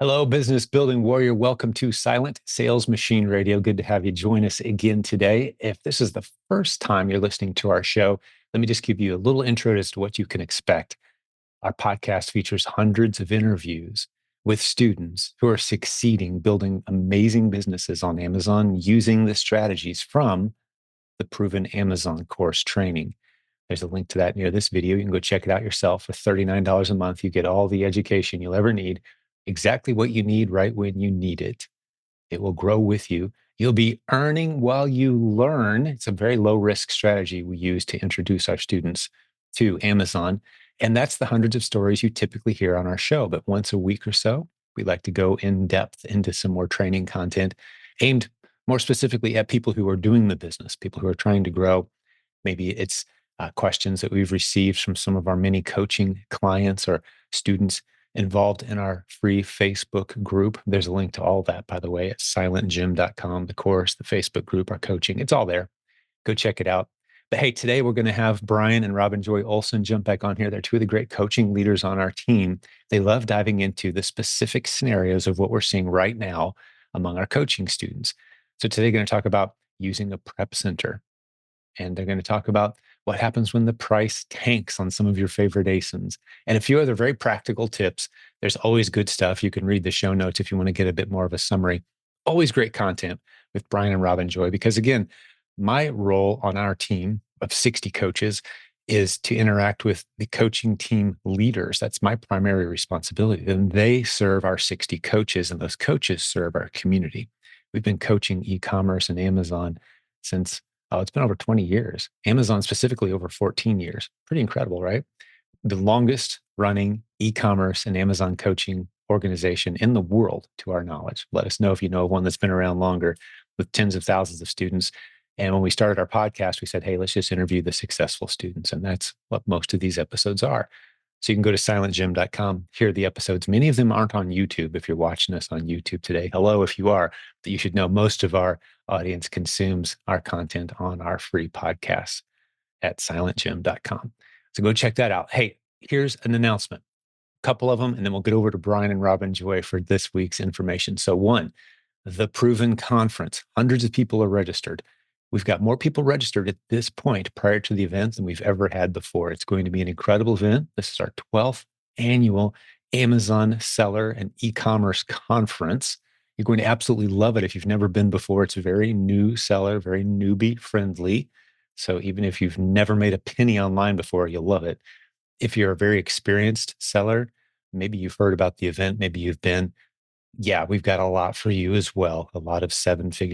Hello, business building warrior. Welcome to Silent Sales Machine Radio. Good to have you join us again today. If this is the first time you're listening to our show, let me just give you a little intro as to what you can expect. Our podcast features hundreds of interviews with students who are succeeding building amazing businesses on Amazon using the strategies from the Proven Amazon course training. There's a link to that near this video. You can go check it out yourself. For $39 a month, you get all the education you'll ever need, exactly what you need right when you need it. It will grow with you. You'll be earning while you learn. It's a very low risk strategy we use to introduce our students to Amazon. And that's the hundreds of stories you typically hear on our show. But once a week or so, we like to go in depth into some more training content aimed more specifically at people who are doing the business, people who are trying to grow. Maybe it's questions that we've received from some of our many coaching clients or students involved in our free Facebook group. There's a link to all that, by the way, at silentjimdotcom, the course, the Facebook group, our coaching. It's all there. Go check it out. But hey, today we're going to have Brian and Robin Joy Olson jump back on here. They're two of the great coaching leaders on our team. They love diving into the specific scenarios of what we're seeing right now among our coaching students. So today, we're going to talk about using a prep center. And they're going to talk about what happens when the price tanks on some of your favorite ASINs and a few other very practical tips. There's always good stuff. You can read the show notes if you want to get a bit more of a summary. Always great content with Brian and Robin Joy, because again, my role on our team of 60 coaches is to interact with the coaching team leaders. That's my primary responsibility. And they serve our 60 coaches, and those coaches serve our community. We've been coaching e-commerce and Amazon since it's been over 20 years. Amazon specifically over 14 years. Pretty incredible, right? The longest running e-commerce and Amazon coaching organization in the world, to our knowledge. Let us know if you know of one that's been around longer, with tens of thousands of students. And when we started our podcast, we said, hey, let's just interview the successful students. And that's what most of these episodes are. So you can go to silentjim.com, hear the episodes. Many of them aren't on YouTube. If you're watching us on YouTube today, hello, if you are, but you should know most of our audience consumes our content on our free podcasts at silentjim.com. So go check that out. Hey, here's an announcement, a couple of them, and then we'll get over to Brian and Robin Joy for this week's information. So one, the Proven Conference. Hundreds of people are registered. We've got more people registered at this point prior to the event than we've ever had before. It's going to be an incredible event. This is our 12th annual Amazon Seller and E-commerce Conference. You're going to absolutely love it if you've never been before. It's very new seller, very newbie friendly. So even if you've never made a penny online before, you'll love it. If you're a very experienced seller, maybe you've heard about the event, maybe you've been, yeah, we've got a lot for you as well. A lot of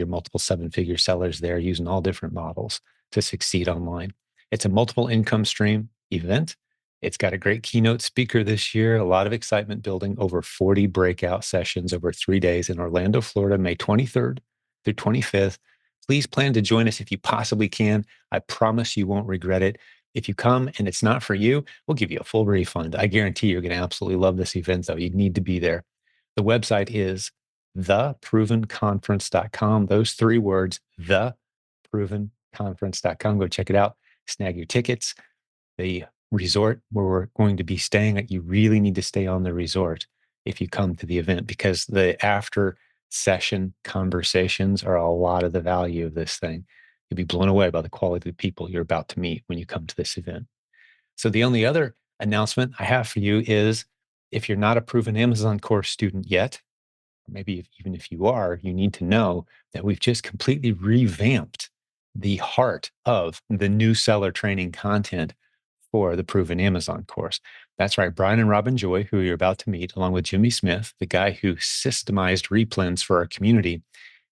multiple seven-figure sellers there using all different models to succeed online. It's a multiple income stream event. It's got a great keynote speaker this year, a lot of excitement building, over 40 breakout sessions over 3 days in Orlando, Florida, May 23rd through 25th. Please plan to join us if you possibly can. I promise you won't regret it. If you come and it's not for you, we'll give you a full refund. I guarantee you're going to absolutely love this event, though. You need to be there. The website is theprovenconference.com. Those three words, theprovenconference.com. Go check it out. Snag your tickets. The resort where we're going to be staying, you really need to stay on the resort if you come to the event, because the after session conversations are a lot of the value of this thing. You'll be blown away by the quality of the people you're about to meet when you come to this event. So the only other announcement I have for you is, if you're not a Proven Amazon course student yet, or maybe even if you are, you need to know that we've just completely revamped the heart of the new seller training content for the Proven Amazon course. That's right. Brian and Robin Joy, who you're about to meet, along with Jimmy Smith, the guy who systemized replens for our community,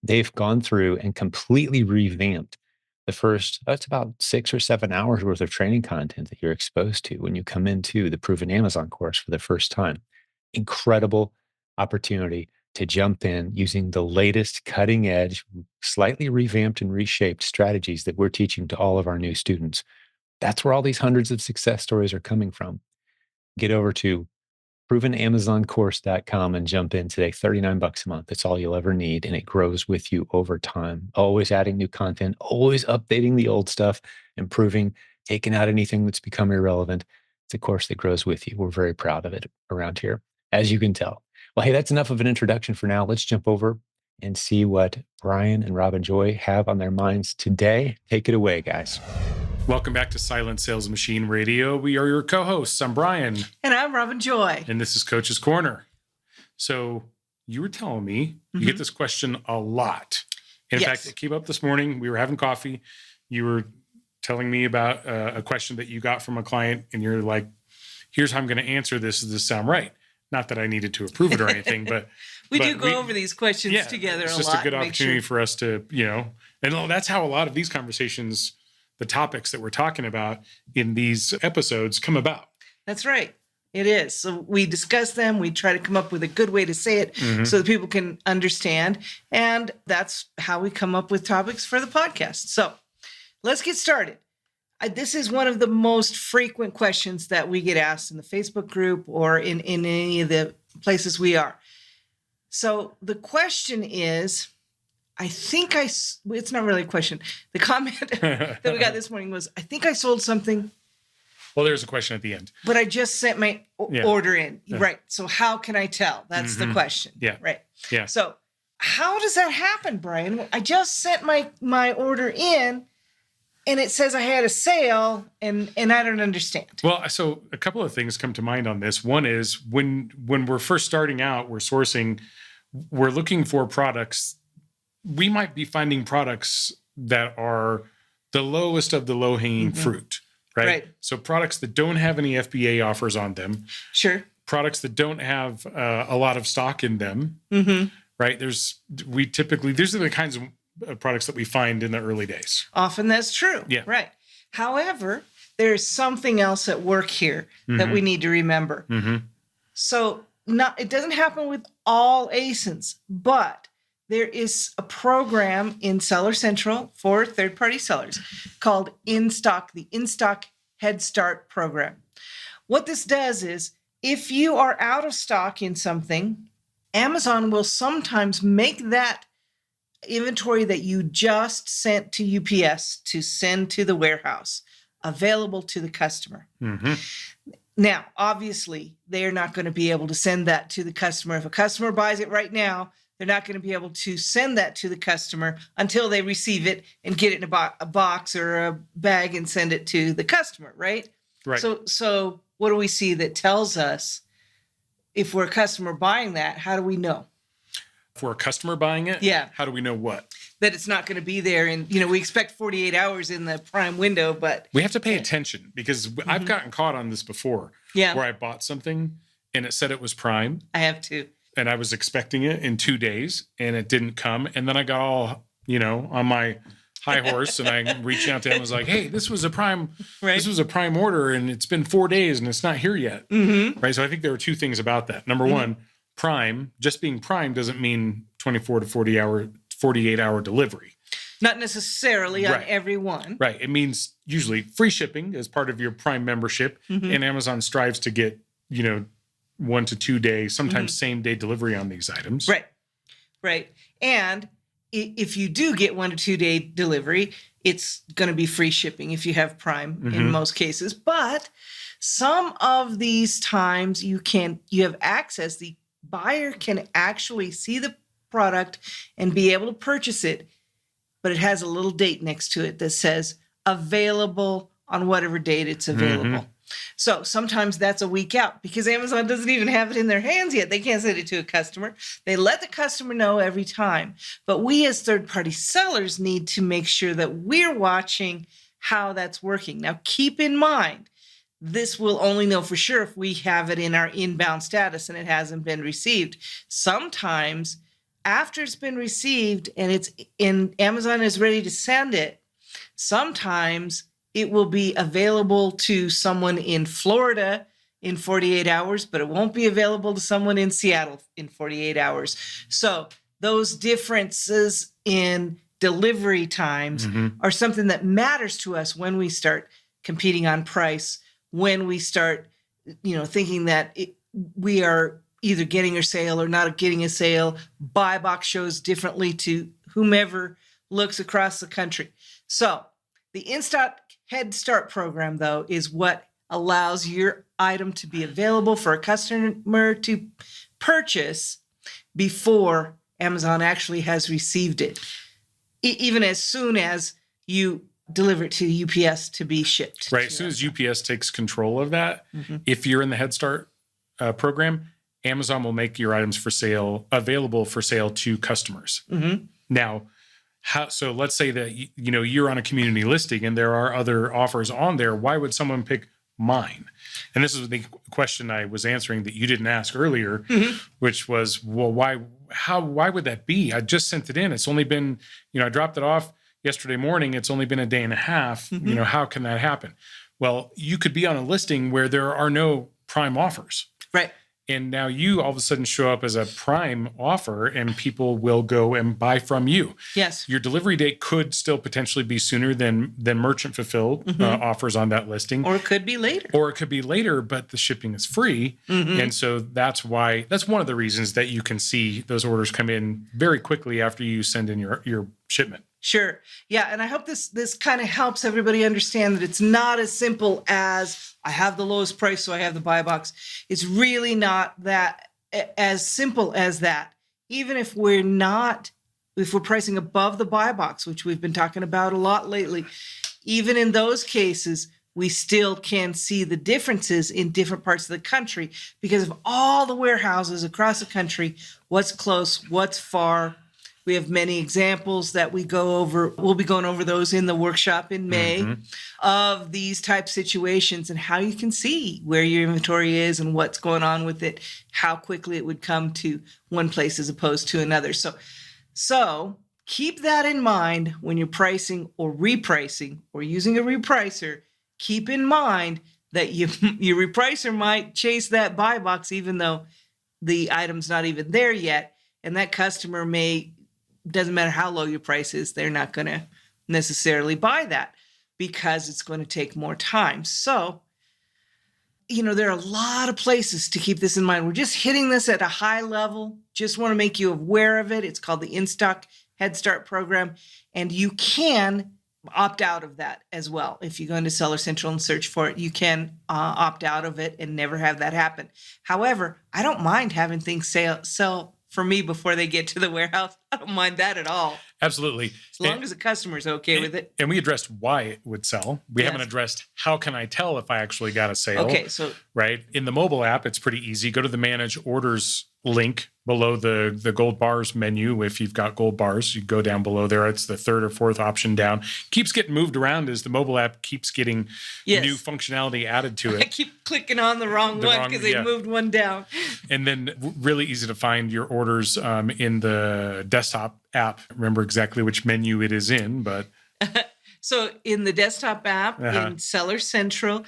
they've gone through and completely revamped the first, it's about 6 or 7 hours worth of training content that you're exposed to when you come into the Proven Amazon course for the first time. Incredible opportunity to jump in using the latest cutting edge, slightly revamped and reshaped strategies that we're teaching to all of our new students. That's where all these hundreds of success stories are coming from. Get over to provenamazoncourse.com and jump in today. $39 a month. That's all you'll ever need. And it grows with you over time. Always adding new content, always updating the old stuff, improving, taking out anything that's become irrelevant. It's a course that grows with you. We're very proud of it around here, as you can tell. Well, hey, that's enough of an introduction for now. Let's jump over and see what Brian and Robin Joy have on their minds today. Take it away, guys. Welcome back to Silent Sales Machine Radio. We are your co-hosts. I'm Brian. And I'm Robin Joy. And this is Coach's Corner. So you were telling me you get this question a lot. In fact, it came up this morning. We were having coffee. You were telling me about a question that you got from a client, and you're like, here's how I'm going to answer this. Does this sound right? Not that I needed to approve it or anything, but we do go over these questions together a lot. It's just a good opportunity for us to, and that's how a lot of these conversations, the topics that we're talking about in these episodes come about. That's right. It is. So we discuss them. We try to come up with a good way to say it so that people can understand. And that's how we come up with topics for the podcast. So let's get started. This is one of the most frequent questions that we get asked in the Facebook group or in any of the places we are. So the question is, it's not really a question. The comment that we got this morning was, I think I sold something. Well, there's a question at the end. But I just sent my order in. Yeah. Right. So how can I tell? That's the question. Yeah. Right. Yeah. So how does that happen, Brian? I just sent my order in and it says I had a sale and I don't understand. Well, so a couple of things come to mind on this. One is when we're first starting out, we're sourcing, we're looking for products. We might be finding products that are the lowest of the low-hanging fruit. Right. So products that don't have any FBA offers on them. Sure. Products that don't have a lot of stock in them. Right. These are the kinds of products that we find in the early days. Often that's true. Yeah. Right. However, there's something else at work here that we need to remember. So it doesn't happen with all ASINs, but there is a program in Seller Central for third-party sellers called InStock, the InStock Head Start program. What this does is, if you are out of stock in something, Amazon will sometimes make that inventory that you just sent to UPS to send to the warehouse available to the customer. Now, obviously, they're not going to be able to send that to the customer. If a customer buys it right now, they're not going to be able to send that to the customer until they receive it and get it in a box or a bag and send it to the customer, right? Right. So what do we see that tells us if we're a customer buying that? How do we know? If we're a customer buying it? Yeah. How do we know what? That it's not going to be there. And, we expect 48 hours in the Prime window, but we have to pay attention because I've gotten caught on this before. Yeah. Where I bought something and it said it was Prime. I have too. And I was expecting it in 2 days and it didn't come. And then I got all, on my high horse and I reached out to him and was like, hey, this was a Prime order and it's been 4 days and it's not here yet. Right. So I think there are two things about that. Number one, Prime, just being Prime doesn't mean 24 to 48 hour delivery. Not necessarily on every one. Right. It means usually free shipping as part of your Prime membership. And Amazon strives to get, 1 to 2 days, sometimes same day delivery on these items. Right. And if you do get 1 to 2 day delivery, it's going to be free shipping if you have Prime in most cases. But some of these times you have access. The buyer can actually see the product and be able to purchase it, but it has a little date next to it that says available on whatever date it's available. So sometimes that's a week out because Amazon doesn't even have it in their hands yet. They can't send it to a customer. They let the customer know every time. But we as third-party sellers need to make sure that we're watching how that's working. Now, keep in mind, this will only know for sure if we have it in our inbound status and it hasn't been received. Sometimes after it's been received and Amazon is ready to send it, sometimes it will be available to someone in Florida in 48 hours, but it won't be available to someone in Seattle in 48 hours. So those differences in delivery times are something that matters to us when we start competing on price, when we start, thinking that we are either getting a sale or not getting a sale. Buy box shows differently to whomever looks across the country. So the InStock Head Start program, though, is what allows your item to be available for a customer to purchase before Amazon actually has received it, even as soon as you deliver it to UPS to be shipped. Right. As soon as UPS takes control of that, if you're in the Head Start program, Amazon will make your items for sale available for sale to customers. Now, so let's say that you're on a community listing and there are other offers on there. Why would someone pick mine? And this is the question I was answering that you didn't ask earlier, which was, well, why would that be? I just sent it in. It's only been, I dropped it off yesterday morning. It's only been a day and a half. How can that happen? Well, you could be on a listing where there are no prime offers. Right. And now you all of a sudden show up as a prime offer and people will go and buy from you. Yes. Your delivery date could still potentially be sooner than merchant fulfilled offers on that listing. Or it could be later. But the shipping is free. And so that's one of the reasons that you can see those orders come in very quickly after you send in your shipment. Sure. Yeah. And I hope this kind of helps everybody understand that it's not as simple as I have the lowest price, so I have the buy box. It's really not that as simple as that. Even if we're pricing above the buy box, which we've been talking about a lot lately, even in those cases, we still can see the differences in different parts of the country because of all the warehouses across the country, what's close, what's far. We have many examples that we go over. We'll be going over those in the workshop in May of these type situations and how you can see where your inventory is and what's going on with it, how quickly it would come to one place as opposed to another. So keep that in mind when you're pricing or repricing or using a repricer. Keep in mind that your repricer might chase that buy box even though the item's not even there yet, and that customer doesn't matter how low your price is, they're not going to necessarily buy that because it's going to take more time. So, there are a lot of places to keep this in mind. We're just hitting this at a high level. Just want to make you aware of it. It's called the In-Stock Head Start program, and you can opt out of that as well. If you go into Seller Central and search for it, you can opt out of it and never have that happen. However, I don't mind having things sell for me before they get to the warehouse. I don't mind that at all. Absolutely. As long as the customer's okay with it. And we addressed why it would sell. We haven't addressed how can I tell if I actually got a sale. Okay, so right. In the mobile app, it's pretty easy. Go to the Manage Orders link below the gold bars menu. If you've got gold bars, you go down below there. It's the third or fourth option down. Keeps getting moved around as the mobile app keeps getting new functionality added to it. I keep clicking on the wrong one because they moved one down. And then really easy to find your orders in the desktop app. Remember exactly which menu it is in, but so in the desktop app, in Seller Central,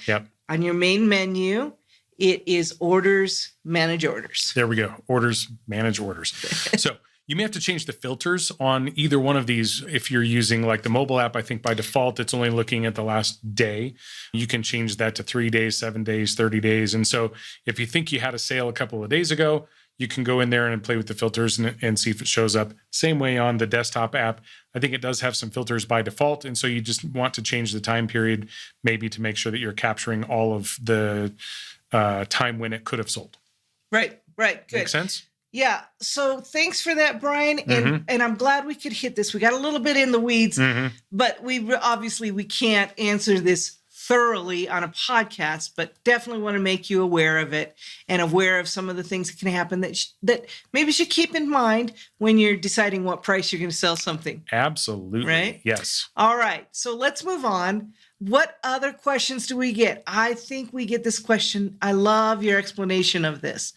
on your main menu, it is Orders, Manage Orders. There we go. Orders, Manage Orders. So you may have to change the filters on either one of these. If you're using like the mobile app, I think by default, it's only looking at the last day. You can change that to 3 days, 7 days, 30 days. And so if you think you had a sale a couple of days ago, you can go in there and play with the filters and see if it shows up. Same way on the desktop app. I think it does have some filters by default. And so you just want to change the time period, maybe to make sure that you're capturing all of the time when it could have sold. Right. Good. Make sense? Yeah. So thanks for that, Brian. And I'm glad we could hit this. We got a little bit in the weeds, but we can't answer this thoroughly on a podcast, but definitely want to make you aware of it and aware of some of the things that can happen that maybe you should keep in mind when you're deciding what price you're going to sell something. Absolutely. Right? Yes. All right. So let's move on. What other questions do we get? I think we get this question. I love your explanation of this.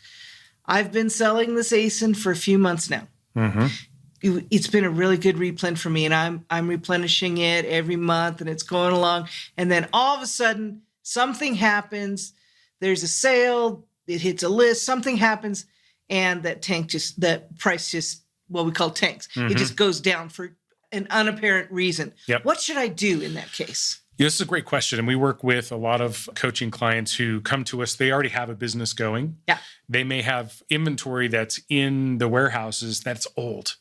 I've been selling this ASIN for a few months now. It's been a really good replen for me, and I'm replenishing it every month, and it's going along. And then all of a sudden, something happens. There's a sale. It hits a list. Something happens, and that price just what we call tanks. It just goes down for an unapparent reason. What should I do in that case? Yeah, this is a great question. And we work with a lot of coaching clients who come to us. They already have a business going. They may have inventory that's in the warehouses that's old.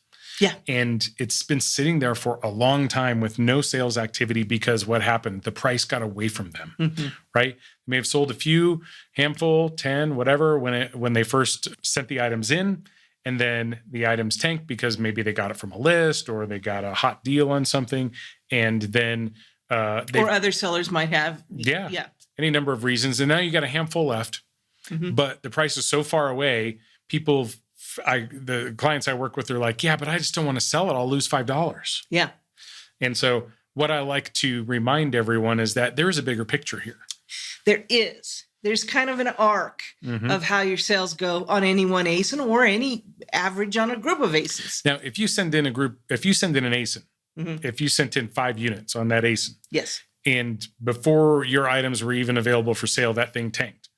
And it's been sitting there for a long time with no sales activity because what happened? The price got away from them, right? may have sold a few, handful, 10, whatever, when they first sent the items in. And then the items tanked because maybe they got it from a list or they got a hot deal on something. And then or other sellers might have. Yeah. Any number of reasons. And now you got a handful left, but the price is so far away. The clients I work with are like, yeah, but I just don't want to sell it. I'll lose $5. Yeah. And so what I like to remind everyone is that there is a bigger picture here. There is. There's kind of an arc of how your sales go on any one ASIN or any average on a group of ASINs. Now, if you send in an ASIN, if you sent in 5 units on that ASIN, yes, and before your items were even available for sale, that thing tanked,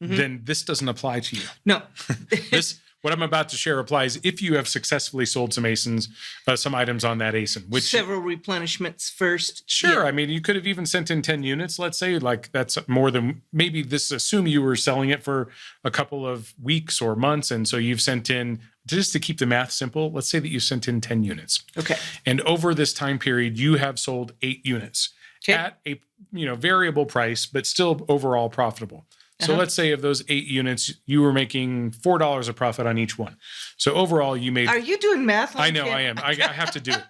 then this doesn't apply to you. No. What I'm about to share applies if you have successfully sold some ASINs, some items on that ASIN. Which several replenishments first. Sure. Yeah. I mean, you could have even sent in 10 units, let's say, like that's more than maybe assume you were selling it for a couple of weeks or months. And so you've sent in, just to keep the math simple, let's say that you sent in 10 units. Okay. And over this time period, you have sold 8 units at a variable price, but still overall profitable. So let's say of those 8 units, you were making $4 of profit on each one. So overall, you made. Are you doing math? I know I am. I have to do it.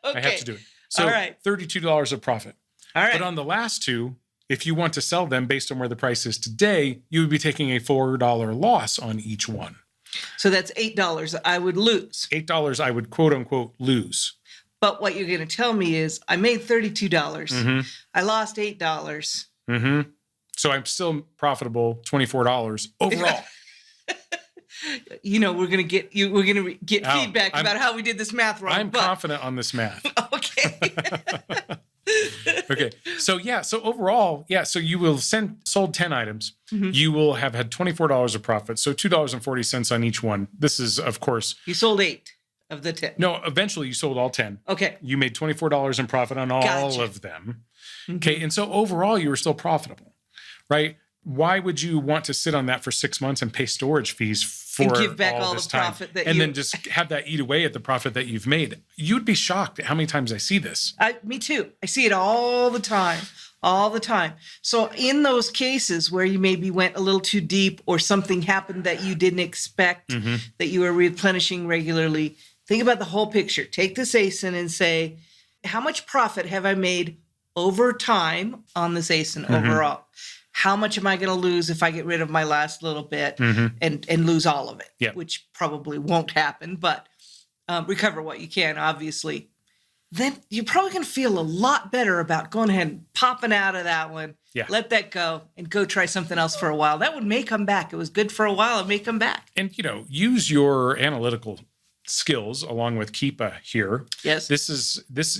Okay. I have to do it. So all right. $32 of profit. All right. But on the last 2, if you want to sell them based on where the price is today, you would be taking a $4 loss on each one. So that's $8 I would lose. $8 I would quote unquote lose. But what you're going to tell me is I made $32. I lost $8. So I'm still profitable $24 overall. We're going to get feedback about how we did this math wrong. I'm confident on this math. Okay. Okay. So overall, so you will sold 10 items. You will have had $24 of profit. So $2.40 on each one. This is, of course. You sold 8 of the 10. No, eventually you sold all 10. Okay. You made $24 in profit on all of them. Okay. And so overall, you were still profitable. Right? Why would you want to sit on that for 6 months and pay storage fees for and give back all this the time, profit that and then just have that eat away at the profit that you've made? You'd be shocked at how many times I see this. Me too. I see it all the time. So in those cases where you maybe went a little too deep or something happened that you didn't expect, that you were replenishing regularly, think about the whole picture. Take this ASIN and say, how much profit have I made over time on this ASIN overall? How much am I going to lose if I get rid of my last little bit and lose all of it, which probably won't happen, but recover what you can, obviously. Then you're probably going to feel a lot better about going ahead and popping out of that one, let that go, and go try something else for a while. That one may come back. It was good for a while. It may come back. And, use your analytical skills along with Keepa here. Yes.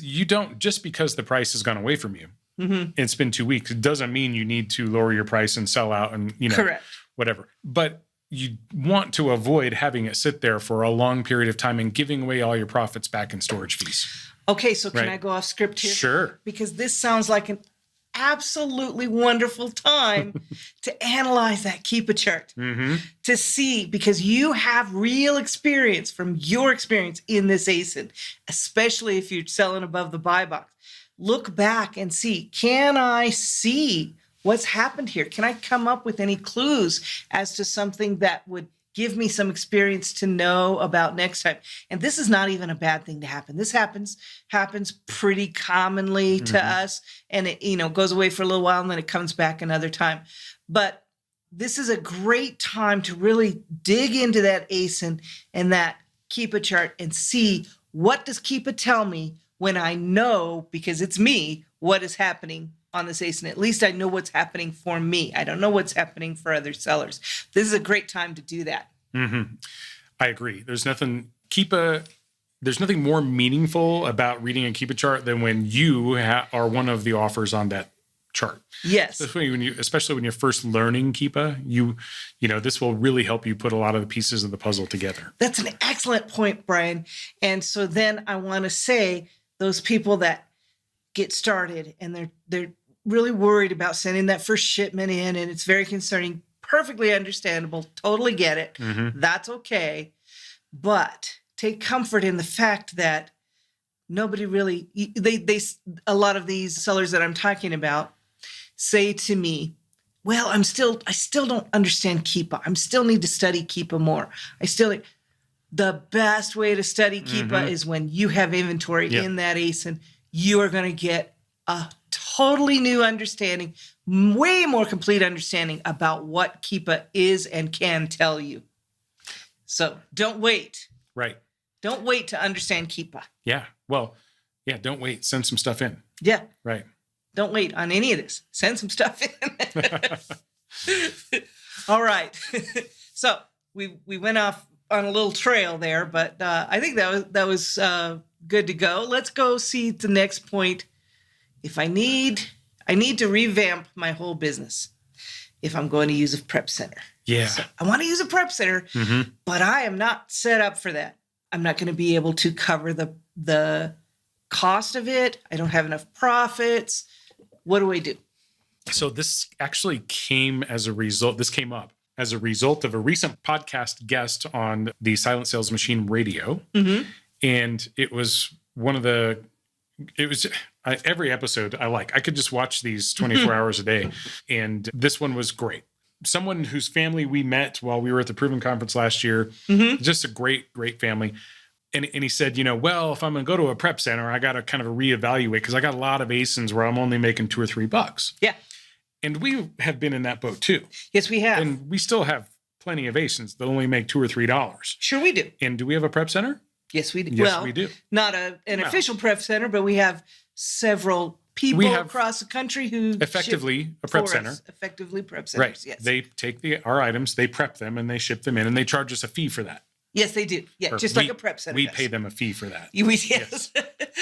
You don't, just because the price has gone away from you, it's been 2 weeks, it doesn't mean you need to lower your price and sell out and, correct, whatever. But you want to avoid having it sit there for a long period of time and giving away all your profits back in storage fees. Okay, so can I go off script here? Sure. Because this sounds like an absolutely wonderful time to analyze that Keepa chart, to see, because you have real experience from your experience in this ASIN, especially if you're selling above the buy box. Look back and see, can I see what's happened here? Can I come up with any clues as to something that would give me some experience to know about next time? And this is not even a bad thing to happen. This happens pretty commonly to us, and it goes away for a little while and then it comes back another time. But this is a great time to really dig into that ASIN and that Keepa chart and see, what does Keepa tell me when I know, because it's me, what is happening on this ASIN? At least I know what's happening for me. I don't know what's happening for other sellers. This is a great time to do that. I agree. There's nothing more meaningful about reading a Keepa chart than when you are one of the offers on that chart. Yes. Especially when you're first learning Keepa, this will really help you put a lot of the pieces of the puzzle together. That's an excellent point, Brian. And so then I want to say, those people that get started and they're really worried about sending that first shipment in, and it's very concerning, perfectly understandable, totally get it. That's okay. But take comfort in the fact that nobody really, a lot of these sellers that I'm talking about say to me, well, I still don't understand Keepa. I still need to study Keepa more. The best way to study Keepa is when you have inventory in that ASIN. You are going to get a totally new understanding, way more complete understanding about what Keepa is and can tell you. So don't wait. Right. Don't wait to understand Keepa. Yeah. Well, yeah, don't wait. Send some stuff in. Yeah. Right. Don't wait on any of this. Send some stuff in. All right. So we went off on a little trail there, but I think that was good to go. Let's go see the next point. If I need to revamp my whole business if I'm going to use a prep center. Yeah. So I want to use a prep center, but I am not set up for that. I'm not going to be able to cover the cost of it. I don't have enough profits. What do I do? So this actually came up as a result of a recent podcast guest on the Silent Sales Machine Radio. And it was every episode I like. I could just watch these 24 hours a day. And this one was great. Someone whose family we met while we were at the Proven Conference last year, just a great, great family. And he said, well, if I'm going to go to a prep center, I got to kind of reevaluate because I got a lot of ASINs where I'm only making $2 or $3. Yeah. And we have been in that boat too. Yes, we have. And we still have plenty of ASINs that only make $2 or $3. Sure we do. And do we have a prep center? Yes, we do. Yes, we do. Not an official prep center, but we have several people across the country who effectively a prep center. Effectively prep centers, right. Yes. They take our items, they prep them, and they ship them in, and they charge us a fee for that. Yes, they do. Yeah, just like a prep center. We pay them a fee for that. Yes.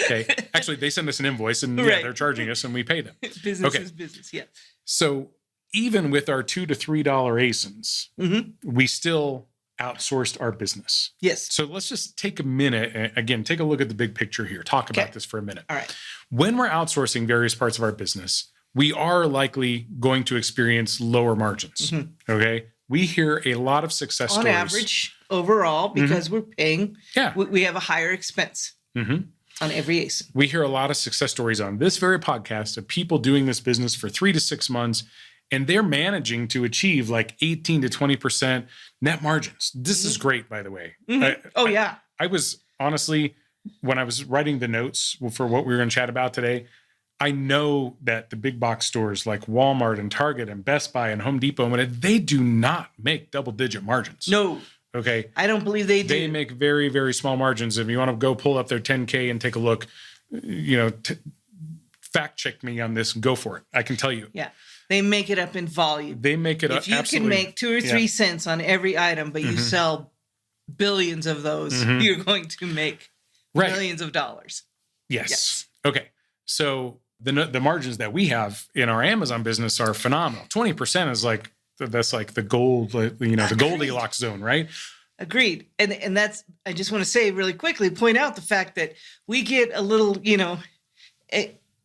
Okay. Actually, they send us an invoice, and they're charging us, and we pay them. Business is business, yeah. So even with our $2 to $3 ASINs, we still outsourced our business. Yes. So let's just take a minute and again, take a look at the big picture here. Talk about this for a minute. All right. When we're outsourcing various parts of our business, we are likely going to experience lower margins. Okay. We hear a lot of success stories. On average, overall, because we're paying, we have a higher expense on every ASIN. We hear a lot of success stories on this very podcast of people doing this business for 3 to 6 months, and they're managing to achieve like 18 to 20% net margins. This is great, by the way. I was honestly, when I was writing the notes for what we were going to chat about today, I know that the big box stores like Walmart and Target and Best Buy and Home Depot, they do not make double-digit margins. No. Okay. I don't believe they do. They make very, very small margins. If you want to go pull up their 10K and take a look, fact check me on this, go for it. I can tell you. Yeah. They make it up in volume. They make it up. If you can make 2 or 3 cents on every item, but you sell billions of those, you're going to make millions of dollars. Yes. Okay. So the margins that we have in our Amazon business are phenomenal. 20% is that's like the gold, the Goldilocks zone, right? Agreed. And that's, I just want to say really quickly, point out the fact that we get a little,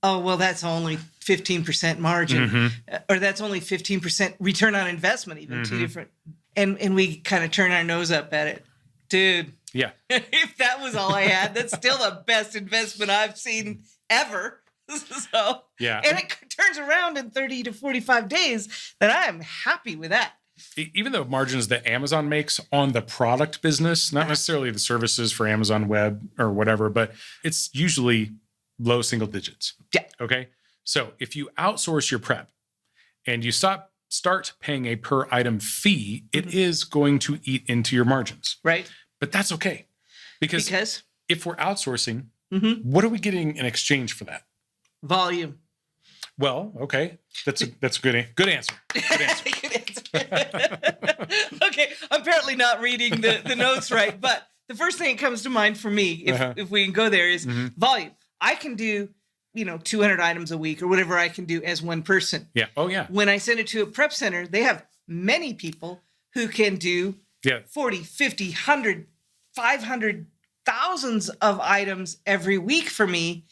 that's only 15% margin, or that's only 15% return on investment, even two different, and we kind of turn our nose up at it. Dude. Yeah. If that was all I had, that's still the best investment I've seen ever. So, yeah. And it turns around in 30 to 45 days, then I am happy with that. Even though margins that Amazon makes on the product business, not necessarily the services for Amazon Web or whatever, but it's usually low single digits. Yeah. Okay. So if you outsource your prep and you start paying a per item fee, it is going to eat into your margins. Right. But that's okay. Because if we're outsourcing, what are we getting in exchange for that? Volume. Well, okay. That's a good answer. Good answer. Good answer. Okay. I'm apparently not reading the notes right, but the first thing that comes to mind for me, if we can go there, is volume. I can do, 200 items a week or whatever I can do as one person. Yeah. Oh, yeah. When I send it to a prep center, they have many people who can do 40, 50, 100, 500, thousands of items every week for me.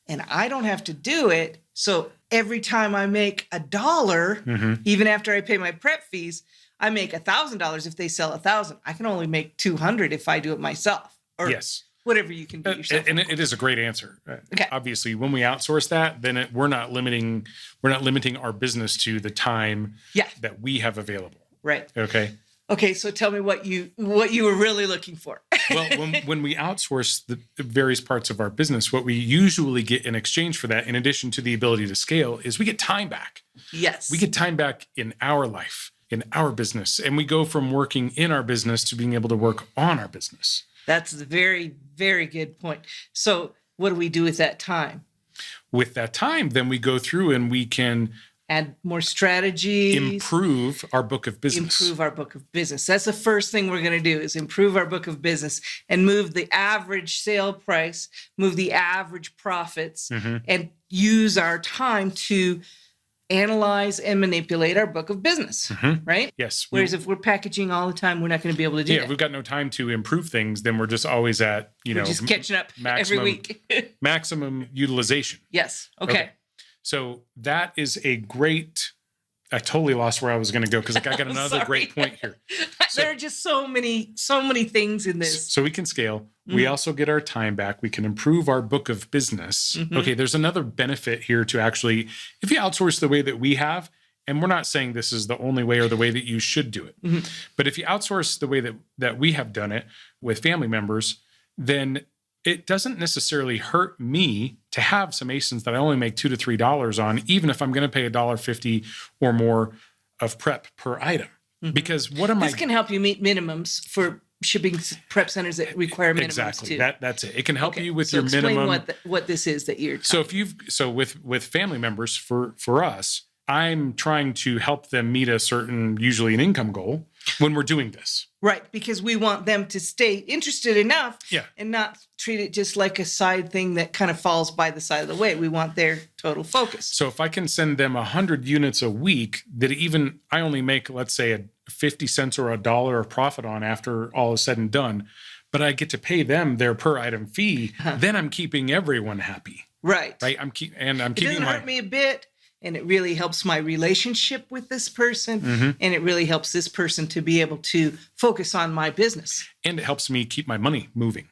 And I don't have to do it. So every time I make $1, even after I pay my prep fees, I make $1,000 if they sell 1,000. I can only make 200 if I do it myself. Or whatever you can do yourself. And it is a great answer. Okay. Obviously, when we outsource that, then we're not limiting our business to the time that we have available. Right. Okay. Okay, so tell me what you were really looking for. Well, when we outsource the various parts of our business, what we usually get in exchange for that, in addition to the ability to scale, is we get time back. Yes. We get time back in our life, in our business, and we go from working in our business to being able to work on our business. That's a very, very good point. So what do we do with that time? With that time, then we go through and we can add more strategies, improve our book of business. That's the first thing we're going to do, is improve our book of business and move the average sale price, move the average profits, and use our time to analyze and manipulate our book of business, right? Yes. Whereas if we're packaging all the time, we're not going to be able to do that. Yeah, if we've got no time to improve things, then we're just always at, we're just catching up every week. Maximum utilization. Yes. Okay. So that is a great, I totally lost where I was going to go because I got another great point here. So, there are just so many things in this. So we can scale. We also get our time back. We can improve our book of business. Okay, there's another benefit here to actually, if you outsource the way that we have, and we're not saying this is the only way or the way that you should do it, but if you outsource the way that we have done it with family members, then it doesn't necessarily hurt me to have some ASINs that I only make $2 to $3 on, even if I'm going to pay $1.50 or more of prep per item. Because this can help you meet minimums for shipping prep centers that require minimums exactly too. That's it. It can help you with your explain minimum. what this is that you're. So with family members for us, I'm trying to help them meet a certain, usually an income goal when we're doing this. Right, because we want them to stay interested enough and not treat it just like a side thing that kind of falls by the side of the way. We want their total focus. So if I can send them 100 units a week that even I only make, let's say, a 50 cents or $1 of profit on after all is said and done, but I get to pay them their per item fee, then I'm keeping everyone happy. Right. I'm keeping it doesn't hurt me a bit. And it really helps my relationship with this person. And it really helps this person to be able to focus on my business. And it helps me keep my money moving.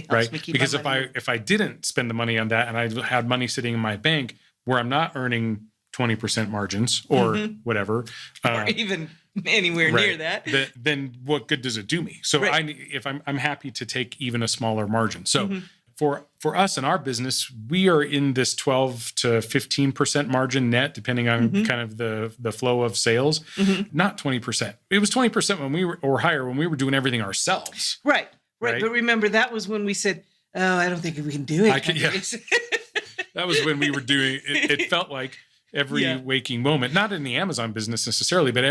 Right? Because if I didn't spend the money on that and I had money sitting in my bank where I'm not earning 20% margins or whatever. Or even anywhere near that. Then what good does it do me? So I'm happy to take even a smaller margin. So for us in our business, we are in this 12 to 15% margin net, depending on kind of the flow of sales, not 20%. It was 20% when we were, or higher, when we were doing everything ourselves. Right. But remember, that was when we said, oh, I don't think we can do it. That was when we were doing it. It felt like every waking moment, not in the Amazon business necessarily, but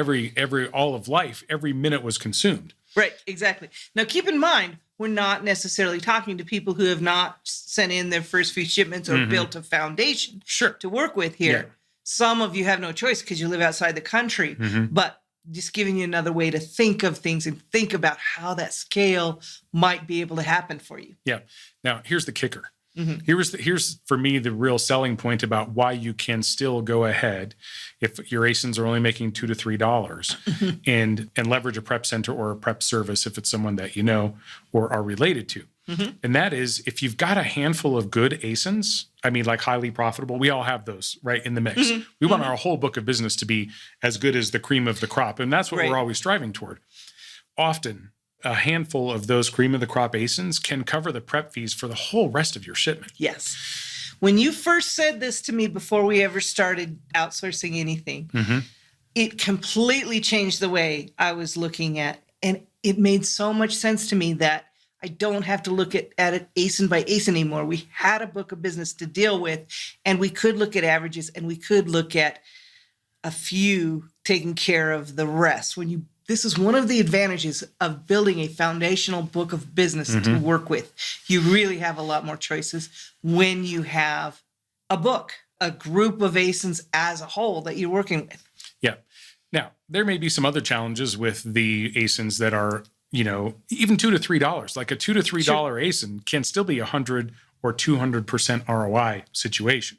all of life, every minute was consumed. Right, exactly. Now, keep in mind, we're not necessarily talking to people who have not sent in their first few shipments or built a foundation to work with here. Yeah. Some of you have no choice because you live outside the country, but just giving you another way to think of things and think about how that scale might be able to happen for you. Yeah. Now, here's the kicker. Here's for me the real selling point about why you can still go ahead if your ASINs are only making $2 to $3 and leverage a prep center or a prep service if it's someone that you know or are related to. And that is, if you've got a handful of good ASINs, I mean, like highly profitable, we all have those right in the mix. We want our whole book of business to be as good as the cream of the crop, and that's what we're always striving toward. Often, a handful of those cream of the crop ASINs can cover the prep fees for the whole rest of your shipment. Yes. When you first said this to me before we ever started outsourcing anything, it completely changed the way I was looking at, and it made so much sense to me that I don't have to look at it ASIN by ASIN anymore. We had a book of business to deal with, and we could look at averages, and we could look at a few taking care of the rest. This is one of the advantages of building a foundational book of business to work with. You really have a lot more choices when you have a book, a group of ASINs as a whole that you're working with. Yeah. Now, there may be some other challenges with the ASINs that are, even $2 to $3. Like a $2 to $3 ASIN can still be 100 or 200% ROI situation.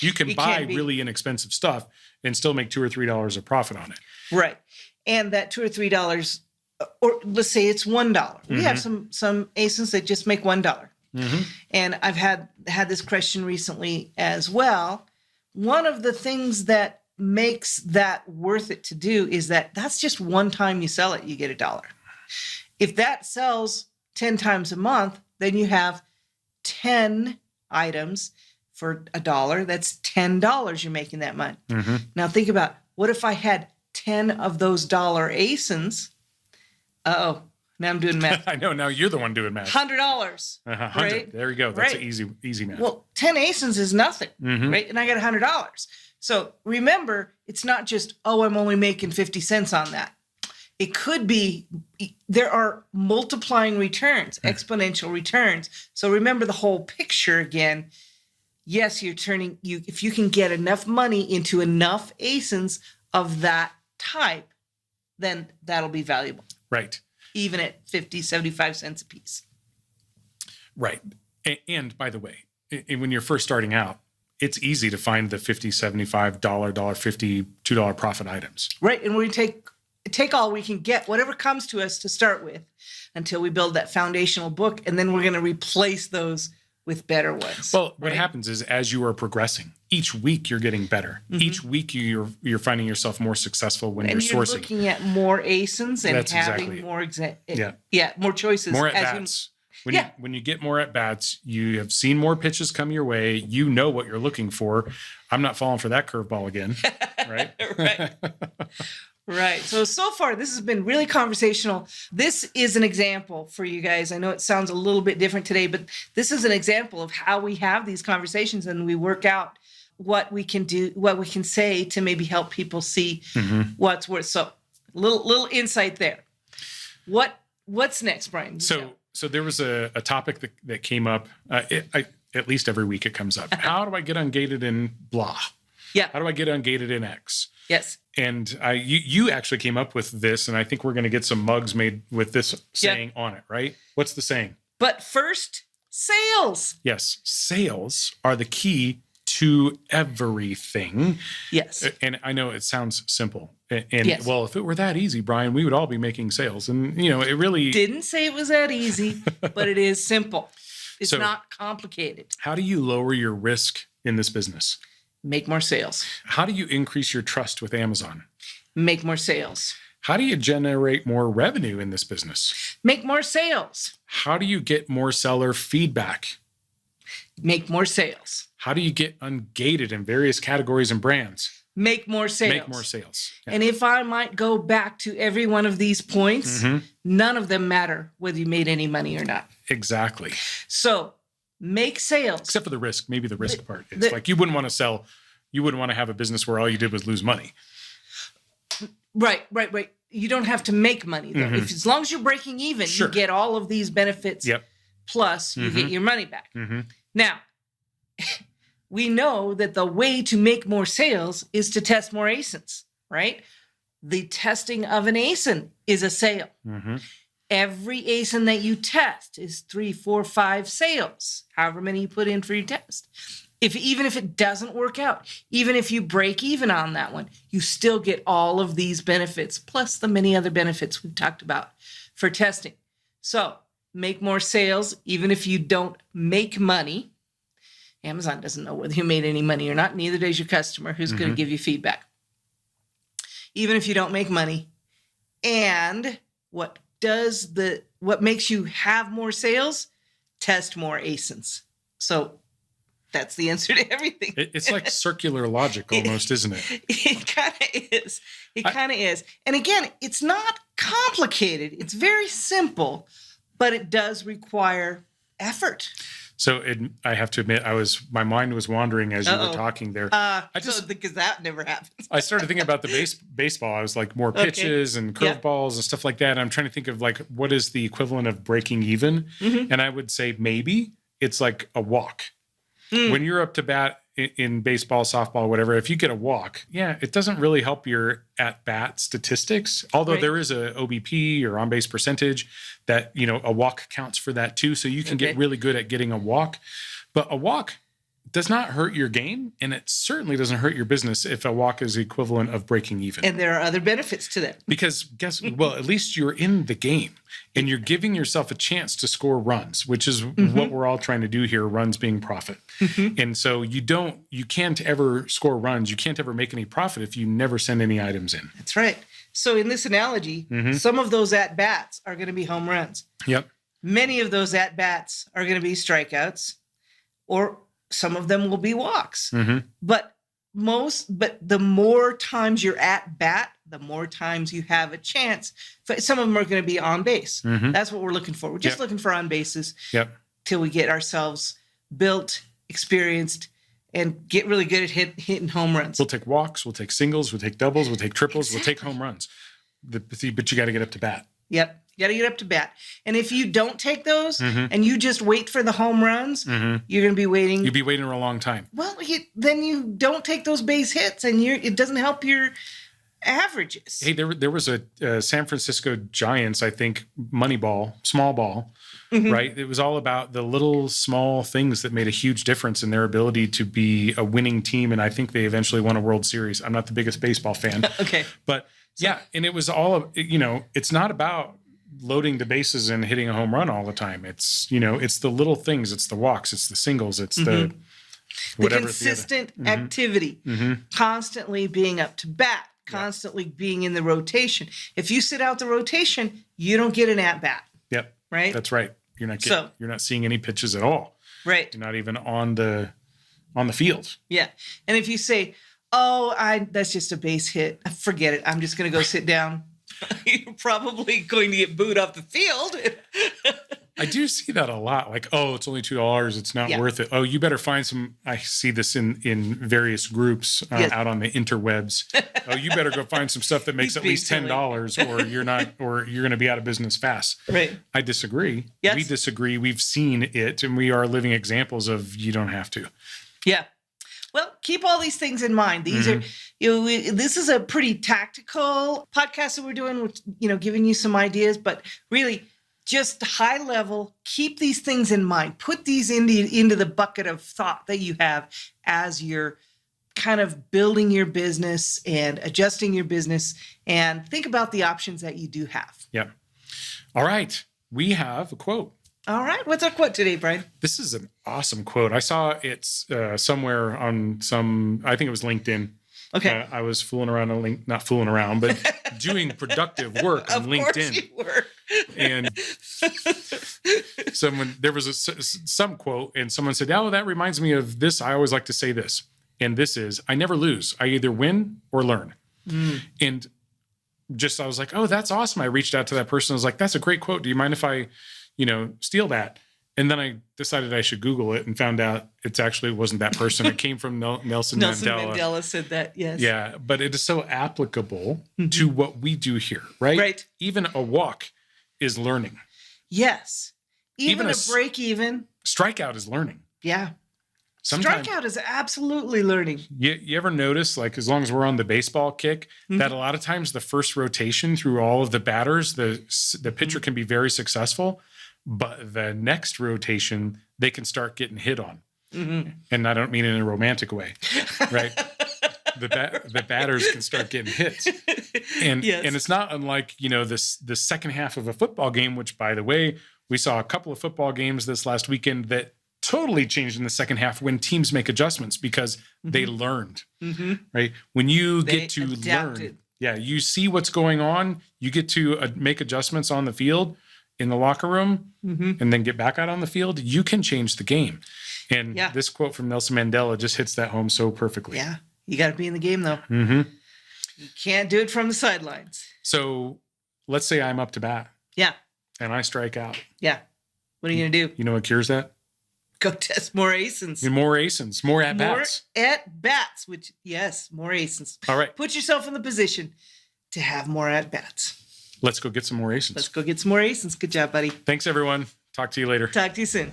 You can buy really inexpensive stuff and still make $2 or $3 of profit on it. Right. And that $2 or $3, or let's say it's $1. We have some ASINs that just make $1. And I've had this question recently as well. One of the things that makes that worth it to do is that's just one time you sell it, you get $1. If that sells 10 times a month, then you have 10 items for $1. That's $10 you're making that month. Now think about, what if I had 10 of those dollar ASINs? Uh-oh, now I'm doing math. I know, now you're the one doing math. $100. 100. Right? There you go. That's Right. an easy math. Well, 10 ASINs is nothing, right? And I got $100. So remember, it's not just, I'm only making 50 cents on that. It could be, there are multiplying returns, exponential returns. So remember the whole picture again. Yes, if you can get enough money into enough ASINs of that type, then that'll be valuable. Right. Even at 50, 75 cents a piece. Right. And by the way, when you're first starting out, it's easy to find the $50, $75, $1.50, $2 profit items. Right. And we take all we can get, whatever comes to us to start with, until we build that foundational book. And then we're going to replace those with better ones. Well, what happens is, as you are progressing, each week you're getting better. Each week you're finding yourself more successful when you're sourcing. And you're looking at more ASINs and That's having exactly more choices. More at-bats. When you get more at-bats, you have seen more pitches come your way. You know what you're looking for. I'm not falling for that curveball again, right? Right. Right. So far, this has been really conversational. This is an example for you guys. I know it sounds a little bit different today, but this is an example of how we have these conversations and we work out what we can do, what we can say to maybe help people see what's worth. So little insight there. What's next, Brian? So there was a topic that came up, at least every week it comes up. How do I get ungated in blah? Yeah. How do I get ungated in X? Yes. And you actually came up with this, and I think we're going to get some mugs made with this saying on it, right? What's the saying? But first, sales. Yes. Sales are the key to everything. Yes. And I know it sounds simple. And well, if it were that easy, Brian, we would all be making sales. And, it really didn't say it was that easy, but it is simple. It's not complicated. How do you lower your risk in this business? Make more sales. How do you increase your trust with Amazon? Make more sales. How do you generate more revenue in this business? Make more sales. How do you get more seller feedback? Make more sales. How do you get ungated in various categories and brands? Make more sales. Make more sales. Yeah. And if I might go back to every one of these points, none of them matter whether you made any money or not. Exactly. So make sales. Except for the risk, maybe the risk part. It's like you wouldn't want to sell, you wouldn't want to have a business where all you did was lose money. Right. You don't have to make money though. As long as you're breaking even, you get all of these benefits. Yep. Plus you get your money back. Now, we know that the way to make more sales is to test more ASINs, right? The testing of an ASIN is a sale. Every ASIN that you test is 3, 4, 5 sales, however many you put in for your test. Even if it doesn't work out, even if you break even on that one, you still get all of these benefits, plus the many other benefits we've talked about for testing. So make more sales, even if you don't make money. Amazon doesn't know whether you made any money or not. Neither does your customer, who's going to give you feedback. Even if you don't make money. And what makes you have more sales? Test more ASINs. So that's the answer to everything. It's like circular logic almost, isn't it? It kind of is. It kind of is. And again, it's not complicated. It's very simple, but it does require effort. So I have to admit, my mind was wandering as you were talking there. Because that never happens. I started thinking about the baseball. I was like more pitches and curveballs and stuff like that. And I'm trying to think of like, what is the equivalent of breaking even? And I would say maybe it's like a walk. When you're up to bat in baseball, softball, whatever, if you get a walk, it doesn't really help your at-bat statistics. Although there is a OBP or on-base percentage that, a walk counts for that too. So you can get really good at getting a walk. But a walk does not hurt your game, and it certainly doesn't hurt your business if a walk is equivalent of breaking even. And there are other benefits to that. Because at least you're in the game and you're giving yourself a chance to score runs, which is what we're all trying to do here, runs being profit. And so you can't ever score runs. You can't ever make any profit if you never send any items in. That's right. So in this analogy, some of those at-bats are going to be home runs. Yep. Many of those at-bats are going to be strikeouts, or some of them will be walks. But the more times you're at bat, the more times you have a chance. Some of them are going to be on base. That's what we're looking for. We're just looking for on bases till we get ourselves built, experienced, and get really good at hitting home runs. We'll take walks, we'll take singles, we'll take doubles, we'll take triples, we'll take home runs. But you got to get up to bat. Yep. You got to get up to bat. And if you don't take those and you just wait for the home runs, you're going to be waiting. You'll be waiting for a long time. Well, then you don't take those base hits, and it doesn't help your averages. Hey, there was a San Francisco Giants, I think, Moneyball, small ball, right? It was all about the little small things that made a huge difference in their ability to be a winning team. And I think they eventually won a World Series. I'm not the biggest baseball fan. Okay. But yeah, and it was all, it's not about loading the bases and hitting a home run all the time. It's, it's the little things. It's the walks. It's the singles. It's the whatever. The consistent activity, constantly being up to bat, constantly being in the rotation. If you sit out the rotation, you don't get an at bat. Yep. Right. That's right. You're not seeing any pitches at all. Right. You're not even on the field. Yeah. And if you say, that's just a base hit, forget it, I'm just going to go sit down, you're probably going to get booed off the field. I do see that a lot. Like, it's only $2. It's not worth it. Oh, you better find some. I see this in various groups out on the interwebs. You better go find some stuff that makes at least $10 or you're going to be out of business fast. Right. I disagree. Yes. We disagree. We've seen it, and we are living examples of you don't have to. Yeah. Well, keep all these things in mind. These are, this is a pretty tactical podcast that we're doing, with, giving you some ideas, but really just high level, keep these things in mind. Put these into the bucket of thought that you have as you're kind of building your business and adjusting your business, and think about the options that you do have. Yeah. All right. We have a quote. All right. What's our quote today, Brian? This is an awesome quote. I saw it somewhere on I think it was LinkedIn. Okay. I was fooling around not fooling around, but doing productive work on LinkedIn. Of course you were. And there was some quote, and someone said, that reminds me of this. I always like to say this. And this is, I never lose. I either win or learn. And I was like, that's awesome. I reached out to that person. I was like, that's a great quote. Do you mind if I steal that? And then I decided I should Google it and found out it wasn't that person. It came from Nelson Mandela. Nelson Mandela said that, yes. Yeah, but it is so applicable to what we do here, right? Right. Even a walk is learning. Yes. Even a break even. Strikeout is learning. Yeah. Strikeout is absolutely learning. You ever notice, like, as long as we're on the baseball kick, that a lot of times the first rotation through all of the batters, the pitcher can be very successful, but the next rotation, they can start getting hit on. And I don't mean in a romantic way, right? The batters can start getting hit. And it's not unlike, the second half of a football game, which, by the way, we saw a couple of football games this last weekend that totally changed in the second half when teams make adjustments because they learned, right? When you get to learn, you see what's going on, you get to make adjustments on the field, in the locker room, and then get back out on the field, you can change the game. And this quote from Nelson Mandela just hits that home so perfectly. Yeah. You got to be in the game, though. You can't do it from the sidelines. So let's say I'm up to bat. Yeah. And I strike out. Yeah. What are you going to do? You know what cures that? Go test more ASINs. More ASINs. More at-bats. More at-bats, more ASINs. All right. Put yourself in the position to have more at-bats. Let's go get some more ASINs. Let's go get some more ASINs. Good job, buddy. Thanks, everyone. Talk to you later. Talk to you soon.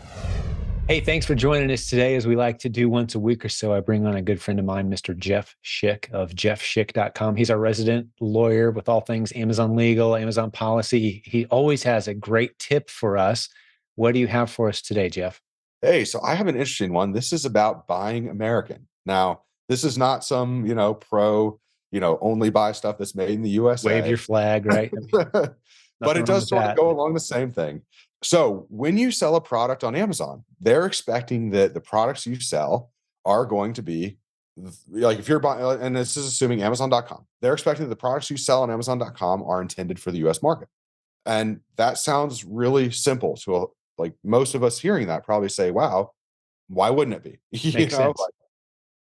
Hey, thanks for joining us today. As we like to do once a week or so, I bring on a good friend of mine, Mr. Jeff Schick of jeffschick.com. He's our resident lawyer with all things Amazon legal, Amazon policy. He always has a great tip for us. What do you have for us today, Jeff? hey, so I have an interesting one. This is about buying American. Now, this is not some, pro, only buy stuff that's made in the Wave USA. your flag, right? I mean, But nothing it wrong does with sort of that. go along the same thing. So when you sell a product on Amazon, they're expecting that the products you sell are going to be like, if you're buying, and this is assuming Amazon.com, they're expecting that the products you sell on Amazon.com are intended for the US market. And that sounds really simple to like most of us hearing that probably say, wow, why wouldn't it be? Makes sense.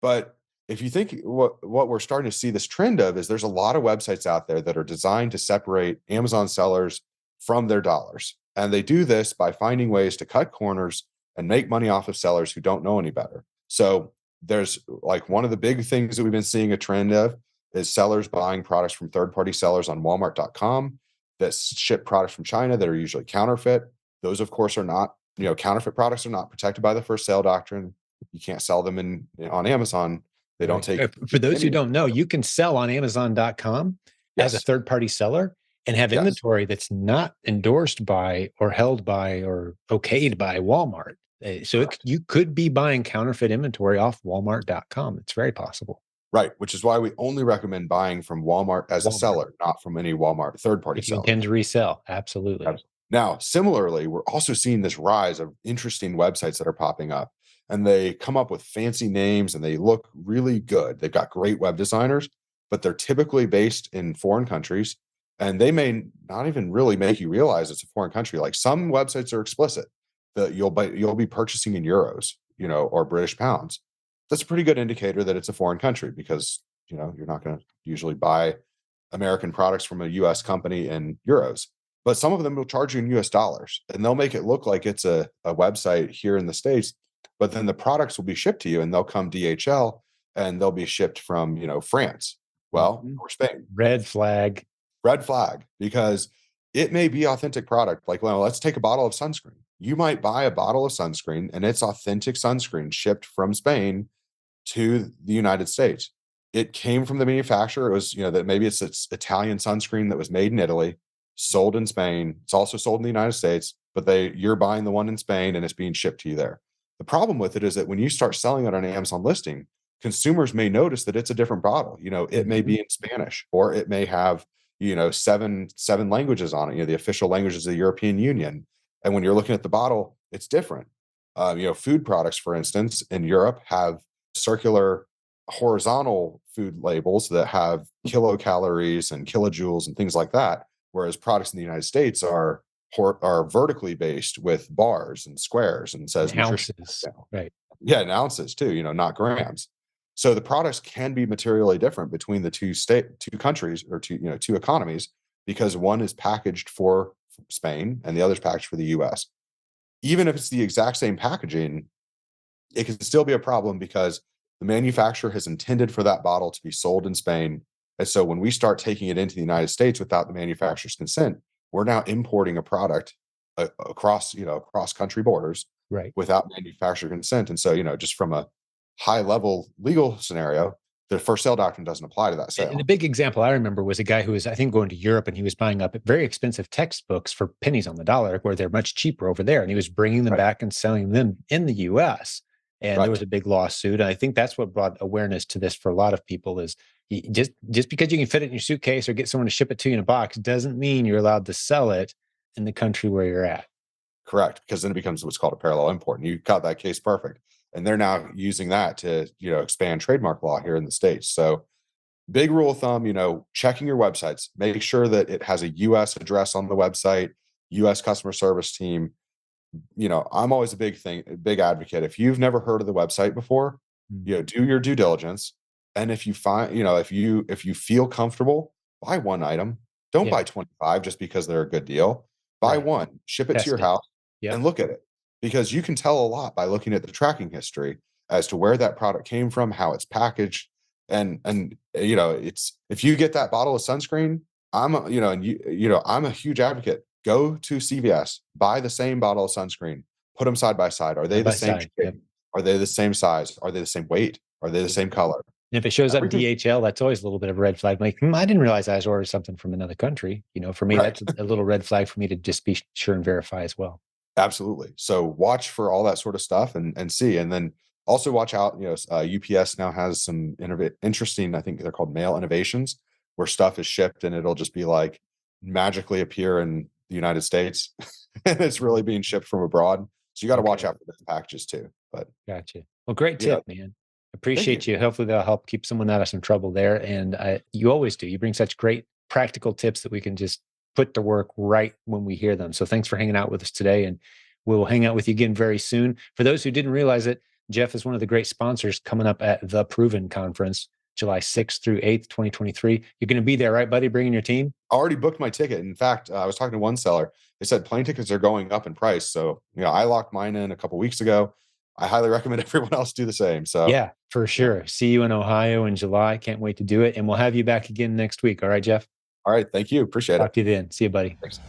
But if you think what we're starting to see this trend of is there's a lot of websites out there that are designed to separate Amazon sellers from their dollars. And they do this by finding ways to cut corners and make money off of sellers who don't know any better. So there's like one of the big things that we've been seeing a trend of is sellers buying products from third-party sellers on Walmart.com that ship products from China that are usually counterfeit. Those, of course, are not, counterfeit products are not protected by the first sale doctrine. You can't sell them on Amazon. They don't Right. take For those who any. don't know, you can sell on Amazon.com as a Yes. third-party seller and have Yes. inventory that's not endorsed by or held by or okayed by Walmart. So you could be buying counterfeit inventory off Walmart.com. It's very possible. Right. Which is why we only recommend buying from Walmart as a Walmart. seller, not from any Walmart third-party If you seller. intend to resell, absolutely. Now, similarly, we're also seeing this rise of interesting websites that are popping up, and they come up with fancy names and they look really good. They've got great web designers, but they're typically based in foreign countries, and they may not even really make you realize it's a foreign country. Like some websites are explicit that you'll be purchasing in euros, or British pounds. That's a pretty good indicator that it's a foreign country because, you're not going to usually buy American products from a US company in euros. But some of them will charge you in US dollars, and they'll make it look like it's a website here in the States, but then the products will be shipped to you and they'll come DHL and they'll be shipped from, France, or Spain. Red flag. Red flag, because it may be authentic product. Like, well, let's take a bottle of sunscreen. You might buy a bottle of sunscreen and it's authentic sunscreen shipped from Spain to the United States. It came from the manufacturer. It was, that maybe it's Italian sunscreen that was made in Italy, sold in Spain. It's also sold in the United States, but you're buying the one in Spain and it's being shipped to you there. The problem with it is that when you start selling it on an Amazon listing, consumers may notice that it's a different bottle. It may be in Spanish, or it may have, seven languages on it, the official languages of the European Union. And when you're looking at the bottle, it's different. Food products, for instance, in Europe have circular horizontal food labels that have kilocalories and kilojoules and things like that, whereas products in the United States are vertically based with bars and squares and says nutrition. Ounces. Right. Yeah, and ounces too, not grams. So the products can be materially different between the two countries, or two economies, because one is packaged for Spain and the other is packaged for the US. Even if it's the exact same packaging, it can still be a problem because the manufacturer has intended for that bottle to be sold in Spain. And so when we start taking it into the United States without the manufacturer's consent, we're now importing a product across country borders, right, without manufacturer consent. And so, just from a high level legal scenario, the first sale doctrine doesn't apply to that sale. And the big example I remember was a guy who was, I think, going to Europe, and he was buying up very expensive textbooks for pennies on the dollar, where they're much cheaper over there. And he was bringing them back and selling them in the US. And there was a big lawsuit. And I think that's what brought awareness to this for a lot of people is just because you can fit it in your suitcase or get someone to ship it to you in a box doesn't mean you're allowed to sell it in the country where you're at. Correct. Because then it becomes what's called a parallel import. And you got that case perfect. And they're now using that to, expand trademark law here in the States. So big rule of thumb, checking your websites, make sure that it has a US address on the website, US customer service team. I'm always a big advocate. If you've never heard of the website before, do your due diligence. And if you find, if you feel comfortable, buy one item. Don't buy 25 just because they're a good deal. Buy one, ship it to your house and look at it, because you can tell a lot by looking at the tracking history as to where that product came from, how it's packaged. And it's, if you get that bottle of sunscreen, I'm a huge advocate. Go to CVS, buy the same bottle of sunscreen, put them side by side. Are they the same shape? Are they the same size? Are they the same weight? Are they the same color? And if it shows up DHL, that's always a little bit of a red flag. Like, I didn't realize I was ordering something from another country. For me, that's a little red flag for me to just be sure and verify as well. Absolutely. So watch for all that sort of stuff and see, and then also watch out. UPS now has some interesting. I think they're called mail innovations, where stuff is shipped and it'll just be like magically appear in the United States, and it's really being shipped from abroad. So you got to watch Okay. out for those packages too. But Gotcha. Well, great yeah, tip, man. thank Appreciate you. you. Hopefully that'll help keep someone out of some trouble there. And you always do. You bring such great practical tips that we can just put to work right when we hear them. So thanks for hanging out with us today. And we'll hang out with you again very soon. For those who didn't realize it, Jeff is one of the great sponsors coming up at the Proven Conference, July 6th through 8th, 2023. You're going to be there, right, buddy? Bringing your team? I already booked my ticket. In fact, I was talking to one seller. They said plane tickets are going up in price. So, I locked mine in a couple weeks ago. I highly recommend everyone else do the same. So, Yeah, for sure. yeah. See you in Ohio in July. Can't wait to do it. And we'll have you back again next week. All right, Jeff? All right. Thank you. Appreciate it. Talk to you then. See you, buddy. Thanks.